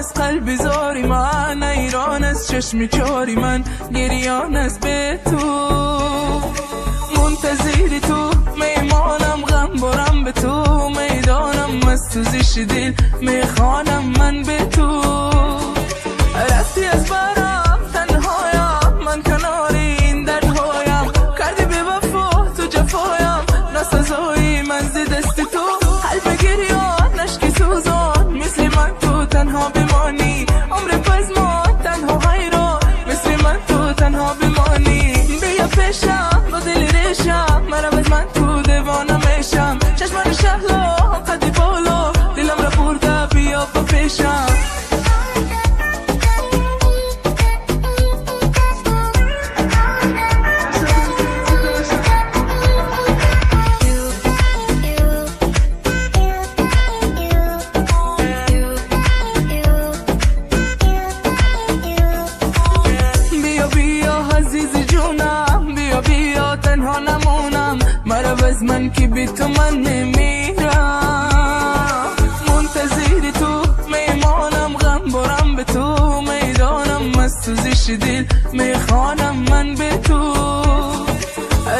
از قلبی زاری من، ایران از چشمی چاری من، گریان از به تو منتظری تو، میمانم غم برم به تو، میدانم از سوزش دل میخوانم من به تو. رفتی از برم تنهایم، من کنار این دردهایم، کردی به وفا تو جفایم، ناسزایی من زی دست تو، قلب گریان نشکی سوزان، مثل من تو تنها بمانی، عمر پس ما تنها حیران، مثل من تو تنها بمانی. بیا پیشم با دل ریشم، مرا از من تو دیوانه میشم، چشمان شهلا قدی بالا، دلم را برده بیا با پیشم. تنها نمونم، مرا از من که بی تو من نمیرم، منتظر تو میمانم غم برم به تو، میدانم از سوزش دل میخوانم من به تو.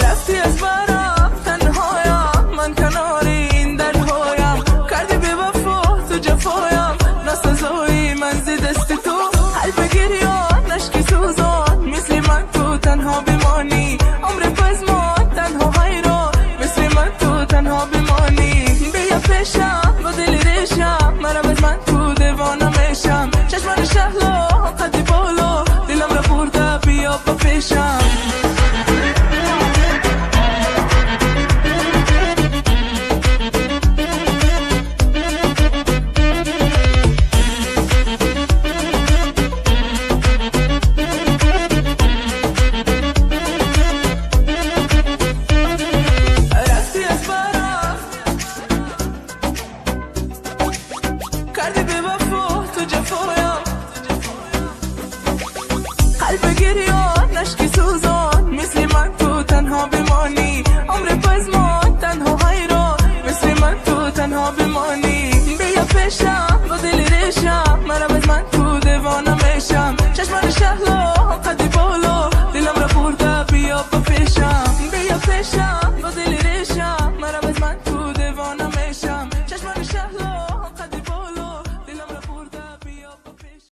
رفتی از برم تنهایم، من کنار این دردهایم، کردی به وفا تو جفایم، ناسزایی من زی دست تو، قلب گریان نشکی سوزان، مثل من تو تنها بمانی، عمر پس ما تنها حیران، مثل من تو تنها بمانی. بیا پیشم با دل ریشم، مرا از من تو دیوانه میشم، چشمان شهلا قدی بالا، دلم را برده بیا با پیشم. کردی به وفا تو جفایم، قلب گریان نشکی سوزان، مثل من تو تنها بمانی، عمر پس ما تنها حیران، مثل من تو تنها بمانی. بیا پیشم با دل ریشم، مرا از من تو دیوانه میشم، چشمان شهلا قدی